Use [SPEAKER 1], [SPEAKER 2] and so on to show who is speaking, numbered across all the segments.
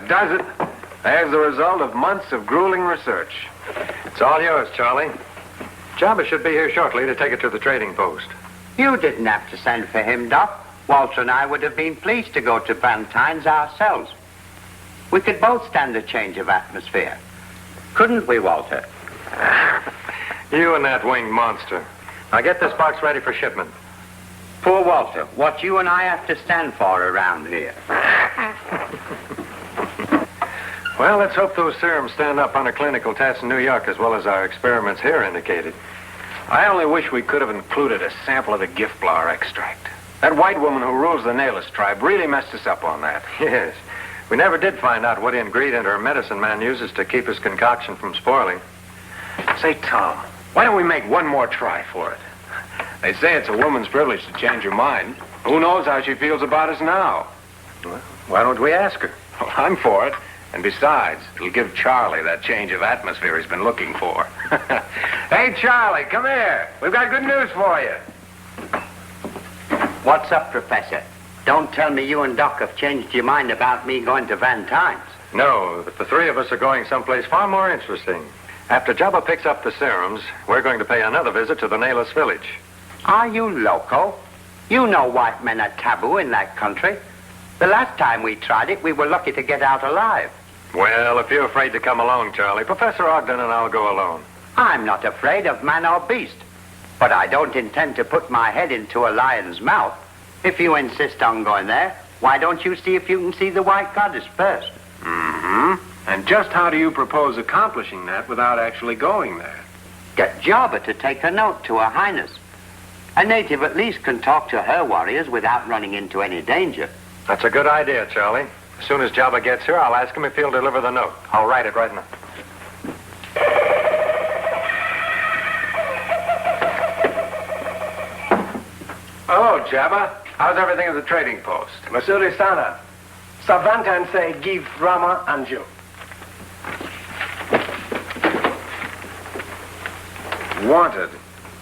[SPEAKER 1] That does it. There's the result of months of grueling research.
[SPEAKER 2] It's all yours, Charlie. Jabba should be here shortly to take it to the trading post.
[SPEAKER 3] You didn't have to send for him, Doc. Walter and I would have been pleased to go to Van Tyne's ourselves. We could both stand a change of atmosphere. Couldn't we, Walter?
[SPEAKER 2] You and that winged monster. Now get this box ready for shipment.
[SPEAKER 3] Poor Walter, what you and I have to stand for around here.
[SPEAKER 2] Well, let's hope those serums stand up on a clinical test in New York as well as our experiments here indicated.
[SPEAKER 1] I only wish we could have included a sample of the gift flower extract. That white woman who rules the Nayless tribe really messed us up on that.
[SPEAKER 2] Yes. We never did find out what ingredient her medicine man uses to keep his concoction from spoiling.
[SPEAKER 1] Say, Tom, why don't we make one more try for it? They say it's a woman's privilege to change her mind. Who knows how she feels about us now?
[SPEAKER 2] Well, why don't we ask her?
[SPEAKER 1] Well, I'm for it. And besides, it'll give Charlie that change of atmosphere he's been looking for. Hey, Charlie, come here. We've got good news for you.
[SPEAKER 3] What's up, Professor? Don't tell me you and Doc have changed your mind about me going to Van Tyne's.
[SPEAKER 2] No, but the three of us are going someplace far more interesting. After Jabba picks up the serums, we're going to pay another visit to the Nayless village.
[SPEAKER 3] Are you loco? You know white men are taboo in that country. The last time we tried it, we were lucky to get out alive.
[SPEAKER 2] Well, if you're afraid to come along, Charlie, Professor Ogden and I'll go alone.
[SPEAKER 3] I'm not afraid of man or beast, but I don't intend to put my head into a lion's mouth. If you insist on going there, why don't you see if you can see the White Goddess first?
[SPEAKER 1] Mm-hmm. And just how do you propose accomplishing that without actually going there?
[SPEAKER 3] Get Jabba to take a note to Her Highness. A native at least can talk to her warriors without running into any danger.
[SPEAKER 2] That's a good idea, Charlie. As soon as Jabba gets here, I'll ask him if he'll deliver the note. I'll write it right now.
[SPEAKER 1] Hello, Jabba. How's everything at the trading post?
[SPEAKER 4] Masuri Sana. Savantan say give Ramar and you.
[SPEAKER 1] Wanted.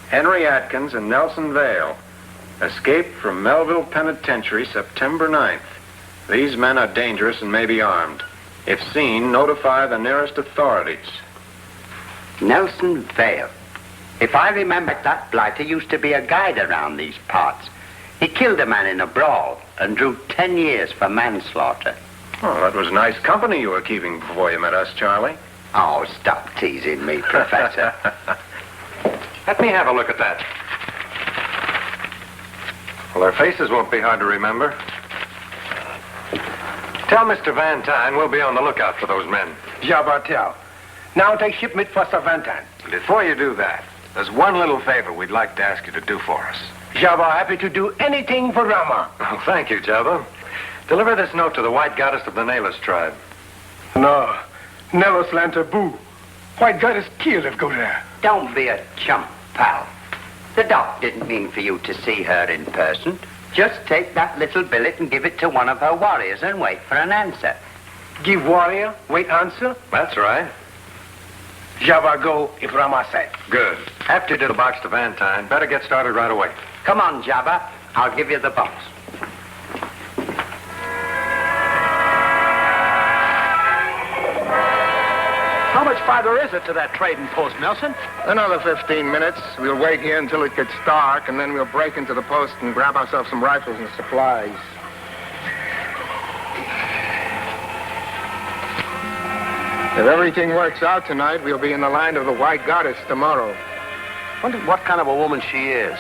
[SPEAKER 1] Henry Atkins and Nelson Vale. Escaped from Melville Penitentiary September 9th. These men are dangerous and may be armed. If seen, notify the nearest authorities.
[SPEAKER 3] Nelson Vale. If I remember, that blighter used to be a guide around these parts. He killed a man in a brawl and drew 10 years for manslaughter.
[SPEAKER 1] Oh, that was nice company you were keeping before you met us, Charlie.
[SPEAKER 3] Oh, stop teasing me, Professor.
[SPEAKER 2] Let me have a look at that. Well, their faces won't be hard to remember. Tell Mr. Van Tyne we'll be on the lookout for those men.
[SPEAKER 4] Jabba tell. Now take shipment for Savantan.
[SPEAKER 1] Before you do that, there's one little favor we'd like to ask you to do for us.
[SPEAKER 4] Jabba happy to do anything for Rama.
[SPEAKER 2] Oh, thank you, Jabba. Deliver this note to the White Goddess of the Nayless tribe.
[SPEAKER 4] No. Nelos land taboo. White Goddess killed if go there.
[SPEAKER 3] Don't be a chump, pal. The doc didn't mean for you to see her in person. Just take that little billet and give it to one of her warriors and wait for an answer.
[SPEAKER 4] Give warrior, wait answer.
[SPEAKER 2] That's right.
[SPEAKER 4] Jabba go if Rama said.
[SPEAKER 2] Good. After you did the box to Van Tyne, better get started right away.
[SPEAKER 3] Come on, Jabba. I'll give you the box.
[SPEAKER 5] How much farther is it to that trading post, Nelson?
[SPEAKER 6] Another 15 minutes. We'll wait here until it gets dark, and then we'll break into the post and grab ourselves some rifles and supplies. If everything works out tonight, we'll be in the line of the White Goddess tomorrow.
[SPEAKER 5] Wonder what kind of a woman she is.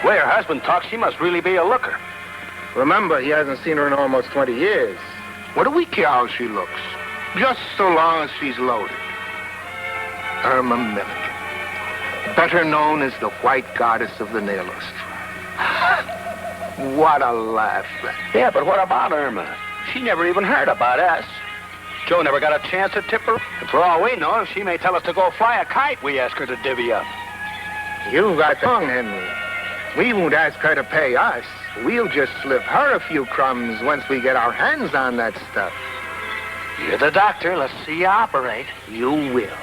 [SPEAKER 5] The way her husband talks, she must really be a looker.
[SPEAKER 6] Remember, he hasn't seen her in almost 20 years. What do we care how she looks? Just so long as she's loaded. Irma Milligan, better known as the White Goddess of the Nayless. What a laugh.
[SPEAKER 5] Yeah, but what about Irma? She never even heard about us. Joe never got a chance to tip her. And for all we know, she may tell us to go fly a kite we ask her to divvy up.
[SPEAKER 6] You got wrong, Henry. We won't ask her to pay us. We'll just slip her a few crumbs once we get our hands on that stuff.
[SPEAKER 5] You're the doctor. Let's see you operate. You will.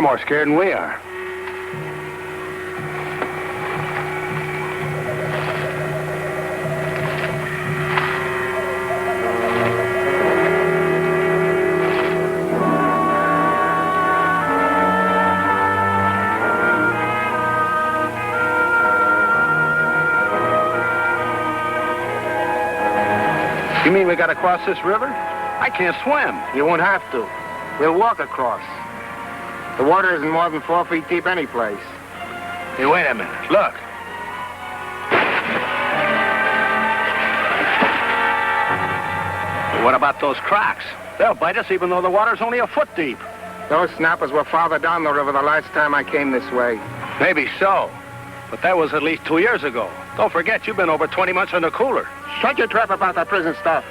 [SPEAKER 5] more scared than we are. You mean we gotta cross this river? I can't swim.
[SPEAKER 6] You won't have to. We'll walk across. The water isn't more than 4 feet deep any place.
[SPEAKER 5] Hey, wait a minute. Look. What about those cracks? They'll bite us even though the water's only a foot deep.
[SPEAKER 6] Those snappers were farther down the river the last time I came this way.
[SPEAKER 5] Maybe so. But that was at least 2 years ago. Don't forget, you've been over 20 months in the cooler.
[SPEAKER 6] Shut your trap about that prison stuff.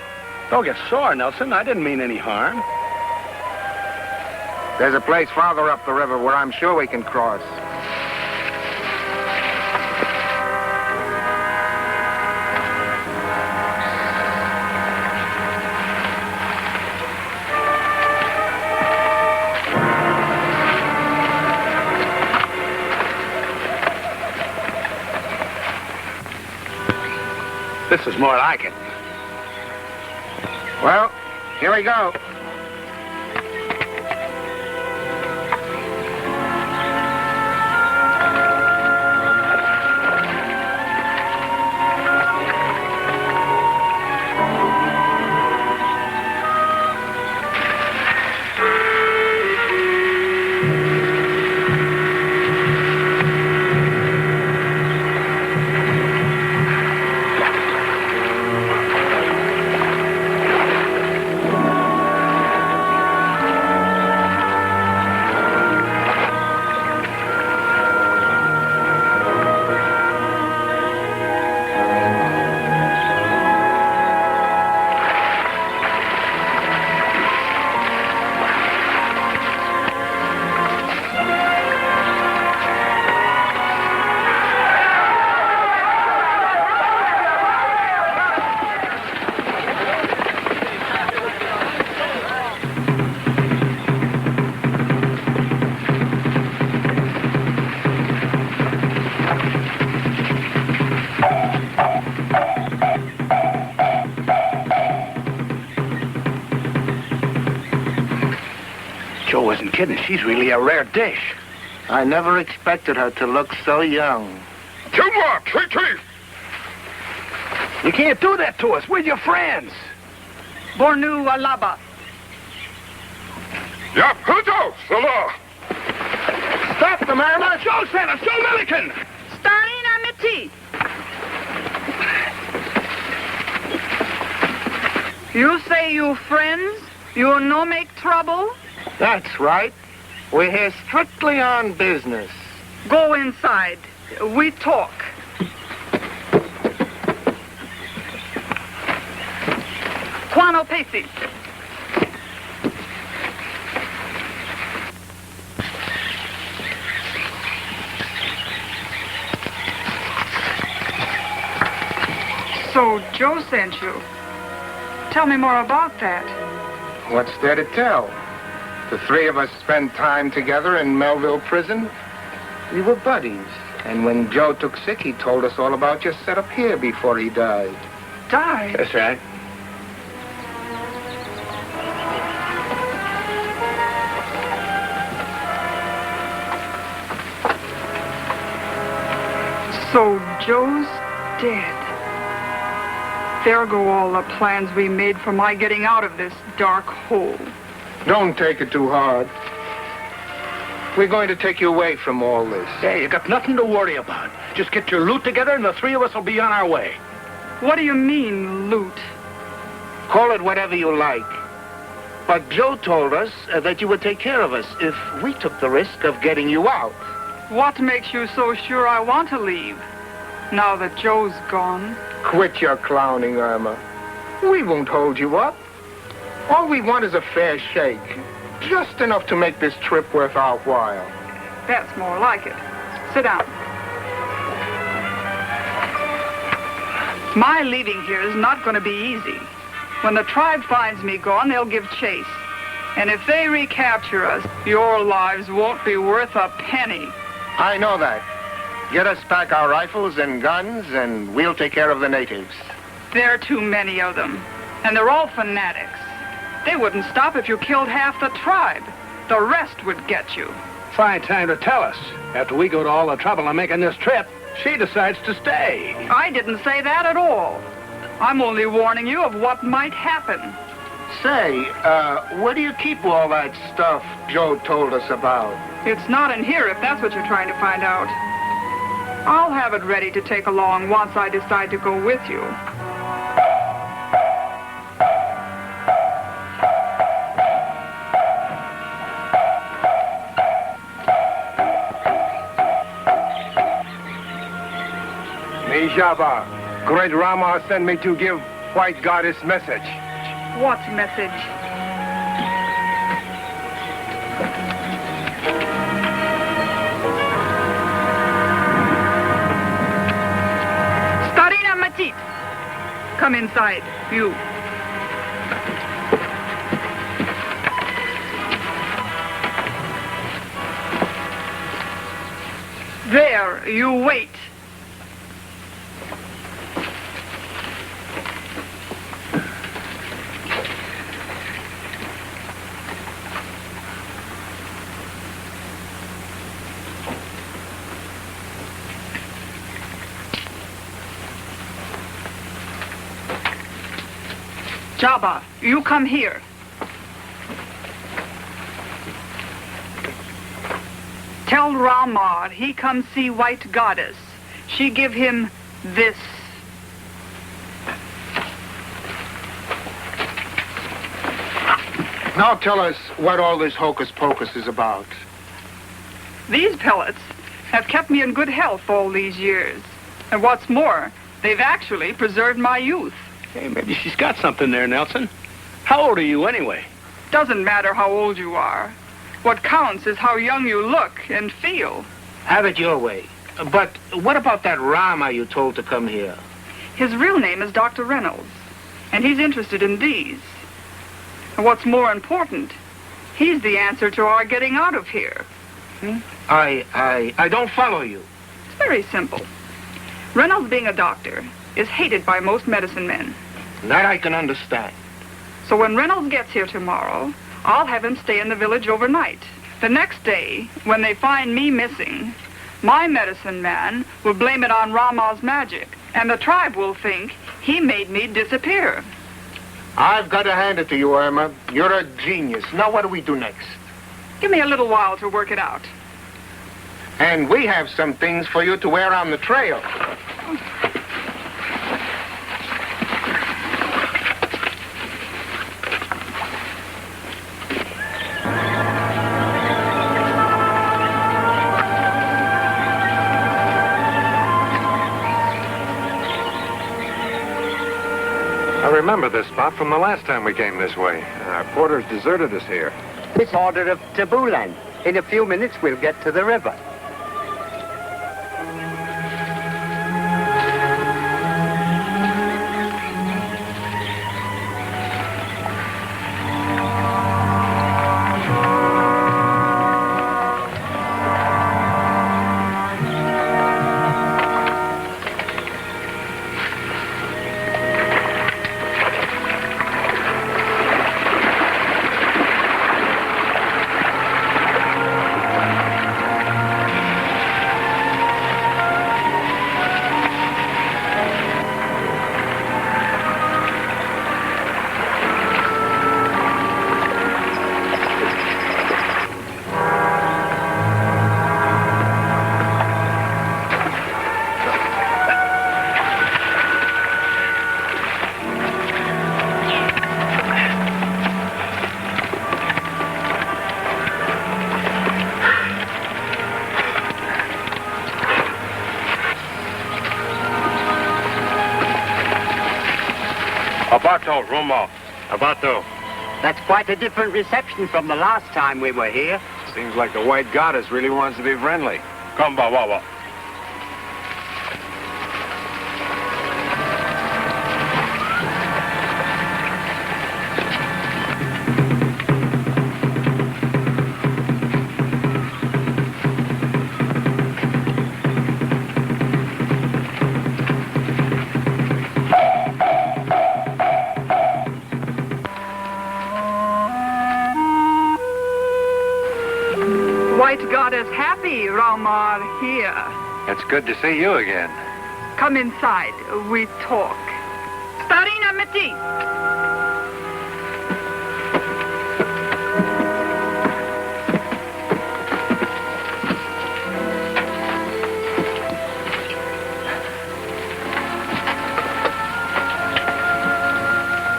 [SPEAKER 5] Don't get sore, Nelson. I didn't mean any harm.
[SPEAKER 6] There's a place farther up the river where I'm sure we can cross.
[SPEAKER 5] This is more like it.
[SPEAKER 6] Well, here we go.
[SPEAKER 5] Joe isn't kidding. She's really a rare dish.
[SPEAKER 6] I never expected her to look so young.
[SPEAKER 5] You can't do that to us. We're your friends.
[SPEAKER 7] Bornu Alaba.
[SPEAKER 6] Stop them, Ramar!
[SPEAKER 5] Joe sent us. Joe Milliken.
[SPEAKER 7] Starting Amity. You say you friends? You no make trouble?
[SPEAKER 6] That's right. We're here strictly on business.
[SPEAKER 7] Go inside. We talk. Quano Pacey. So Joe sent you. Tell me more about that.
[SPEAKER 6] What's there to tell? The three of us spent time together in Melville Prison. We were buddies. And when Joe took sick, he told us all about your setup here before he died.
[SPEAKER 7] Died?
[SPEAKER 5] That's right.
[SPEAKER 7] So Joe's dead. There go all the plans we made for my getting out of this dark hole.
[SPEAKER 6] Don't take it too hard. We're going to take you away from all this.
[SPEAKER 5] Hey, you got nothing to worry about. Just get your loot together and the three of us will be on our way.
[SPEAKER 7] What do you mean, loot?
[SPEAKER 6] Call it whatever you like. But Joe told us that you would take care of us if we took the risk of getting you out.
[SPEAKER 7] What makes you so sure I want to leave, now that Joe's gone?
[SPEAKER 6] Quit your clowning, Irma. We won't hold you up. All we want is a fair shake. Just enough to make this trip worth our while.
[SPEAKER 7] That's more like it. Sit down. My leaving here is not going to be easy. When the tribe finds me gone, they'll give chase. And if they recapture us, your lives won't be worth a penny.
[SPEAKER 6] I know that. Get us back our rifles and guns, and we'll take care of the natives.
[SPEAKER 7] There are too many of them, and they're all fanatics. They wouldn't stop if you killed half the tribe. The rest would get you.
[SPEAKER 5] Fine time to tell us. After we go to all the trouble of making this trip, she decides to stay.
[SPEAKER 7] I didn't say that at all. I'm only warning you of what might happen.
[SPEAKER 6] Say, where do you keep all that stuff Joe told us about?
[SPEAKER 7] It's not in here if that's what you're trying to find out. I'll have it ready to take along once I decide to go with you.
[SPEAKER 4] Me Jabba, great Ramar sent me to give White Goddess message.
[SPEAKER 7] What message? Starina Matit. Come inside, you. There, you wait. Jabba, you come here. Tell Ramar he come see White Goddess. She give him this.
[SPEAKER 6] Now tell us what all this hocus pocus is about.
[SPEAKER 7] These pellets have kept me in good health all these years. And what's more, they've actually preserved my youth.
[SPEAKER 5] Hey, maybe she's got something there, Nelson. How old are you anyway?
[SPEAKER 7] Doesn't matter how old you are. What counts is how young you look and feel.
[SPEAKER 8] Have it your way. But what about that Rama you told to come here?
[SPEAKER 7] His real name is Dr. Reynolds, and he's interested in these. And what's more important, he's the answer to our getting out of here.
[SPEAKER 8] I don't follow you.
[SPEAKER 7] It's very simple. Reynolds, being a doctor, is hated by most medicine men.
[SPEAKER 8] That I can understand.
[SPEAKER 7] So when Reynolds gets here tomorrow, I'll have him stay in the village overnight. The next day, when they find me missing, my medicine man will blame it on Rama's magic, and the tribe will think he made me disappear.
[SPEAKER 6] I've got to hand it to you, Irma. You're a genius. Now what do we do next?
[SPEAKER 7] Give me a little while to work it out.
[SPEAKER 6] And we have some things for you to wear on the trail.
[SPEAKER 2] I remember this spot from the last time we came this way. Our porters deserted us here.
[SPEAKER 3] It's order of Tabulan. In a few minutes, we'll get to the river.
[SPEAKER 2] Abato, Roma. Abato.
[SPEAKER 3] That's quite a different reception from the last time we were here.
[SPEAKER 2] Seems like the White Goddess really wants to be friendly. Come, Bawawa.
[SPEAKER 7] not as happy, Ramar, here.
[SPEAKER 2] It's good to see you again.
[SPEAKER 7] Come inside. We talk. Starina Meti.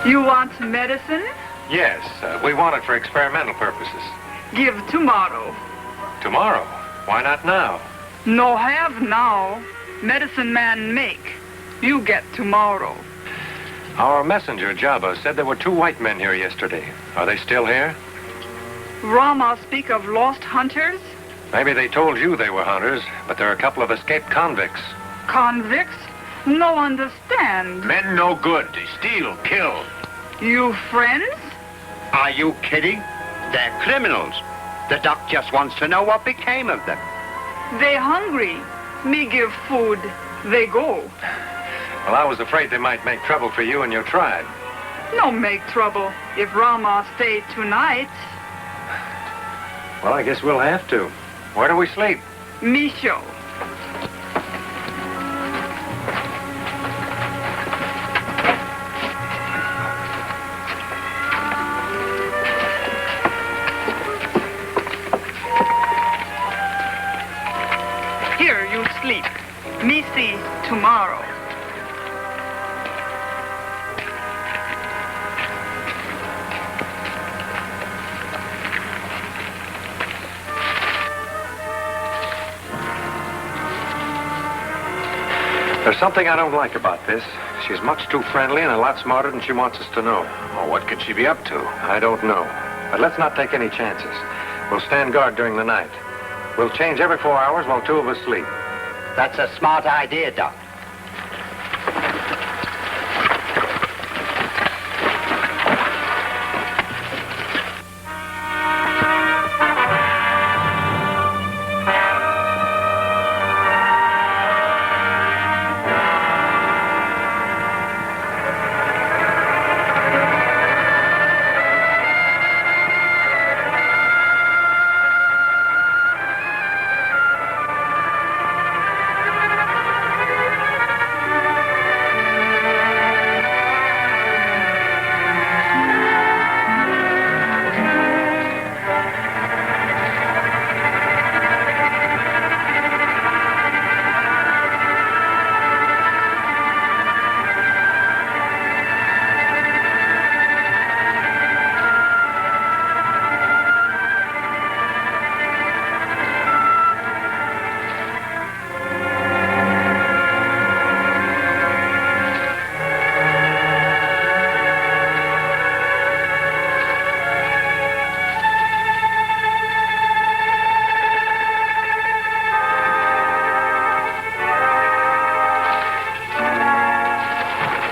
[SPEAKER 7] You want medicine?
[SPEAKER 2] Yes, we want it for experimental purposes.
[SPEAKER 7] Give tomorrow.
[SPEAKER 2] Tomorrow? Why not now?
[SPEAKER 7] No have now. Medicine man make. You get tomorrow.
[SPEAKER 2] Our messenger, Jabba, said there were 2 white men here yesterday. Are they still here?
[SPEAKER 7] Rama speak of lost hunters?
[SPEAKER 2] Maybe they told you they were hunters, but there are a couple of escaped convicts.
[SPEAKER 7] Convicts? No understand.
[SPEAKER 5] Men no good. They steal, kill.
[SPEAKER 7] You friends?
[SPEAKER 3] Are you kidding? They're criminals. The doc just wants to know what became of them.
[SPEAKER 7] They hungry. Me give food. They go.
[SPEAKER 2] Well, I was afraid they might make trouble for you and your tribe.
[SPEAKER 7] No make trouble if Rama stay tonight.
[SPEAKER 2] Well, I guess we'll have to. Where do we sleep?
[SPEAKER 7] Me show. Here you sleep. Me see tomorrow.
[SPEAKER 2] There's something I don't like about this. She's much too friendly and a lot smarter than she wants us to know.
[SPEAKER 5] Oh, what could she be up to?
[SPEAKER 2] I don't know. But let's not take any chances. We'll stand guard during the night. We'll change every 4 hours while 2 of us sleep.
[SPEAKER 3] That's a smart idea, Doc.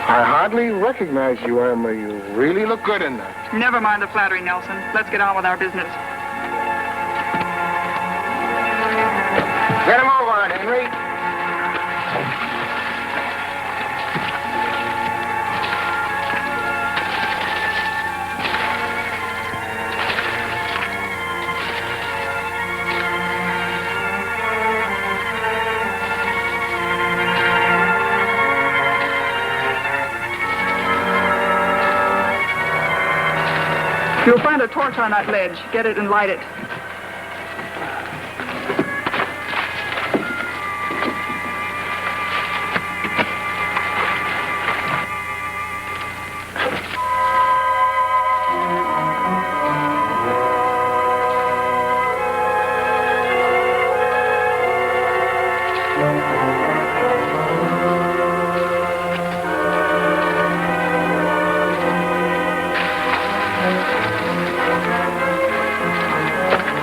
[SPEAKER 6] I hardly recognize you, Irma. You really look good in that.
[SPEAKER 7] Never mind the flattery, Nelson. Let's get on with our business.
[SPEAKER 6] Get him over on, Henry.
[SPEAKER 7] You'll find a torch on that ledge. Get it and light it.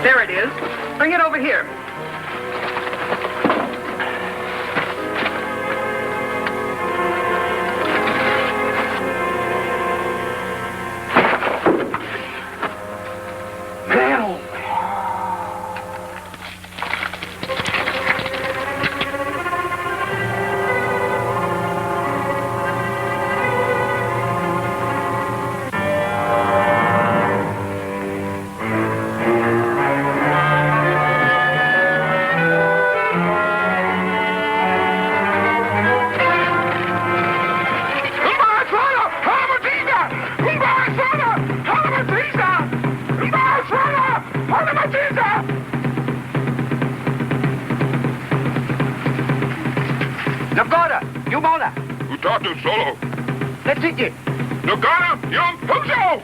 [SPEAKER 7] There it is. Bring it over here.
[SPEAKER 9] Gato solo.
[SPEAKER 8] Let's hit it.
[SPEAKER 9] No gana, young Puzo!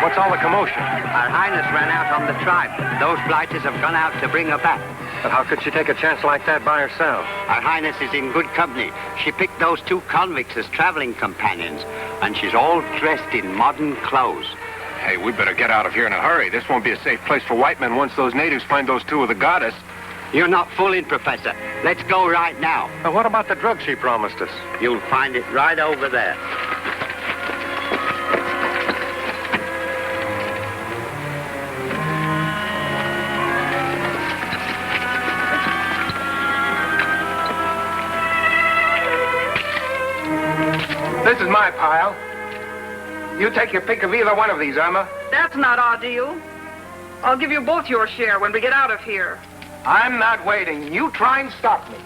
[SPEAKER 2] What's all the commotion?
[SPEAKER 3] Her Highness ran out on the tribe. Those blighters have gone out to bring her back.
[SPEAKER 2] But how could she take a chance like that by herself?
[SPEAKER 3] Her Highness is in good company. She picked those two convicts as traveling companions, and she's all dressed in modern clothes.
[SPEAKER 4] Hey, we better get out of here in a hurry. This won't be a safe place for white men once those natives find those two with the goddess.
[SPEAKER 3] You're not fooling, Professor. Let's go right now.
[SPEAKER 2] Now, what about the drug she promised us?
[SPEAKER 3] You'll find it right over there.
[SPEAKER 4] This is my pile. You take your pick of either one of these, Irma.
[SPEAKER 7] That's not our deal. I'll give you both your share when we get out of here.
[SPEAKER 4] I'm not waiting. You try and stop me.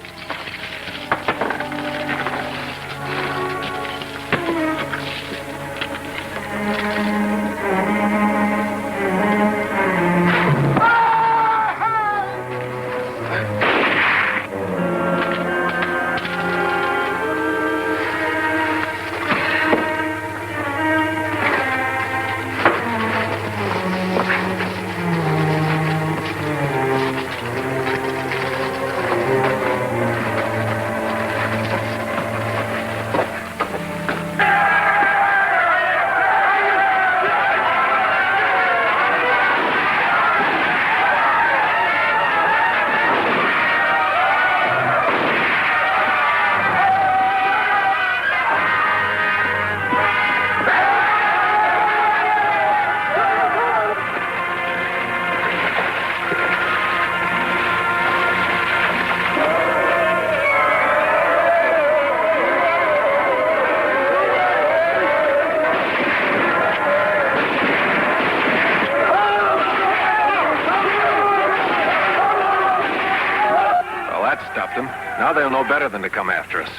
[SPEAKER 2] Now they'll know better than to come after us.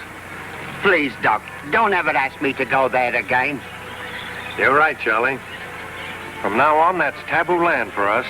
[SPEAKER 3] Please, Doc, don't ever ask me to go there again.
[SPEAKER 2] You're right, Charlie. From now on, that's taboo land for us.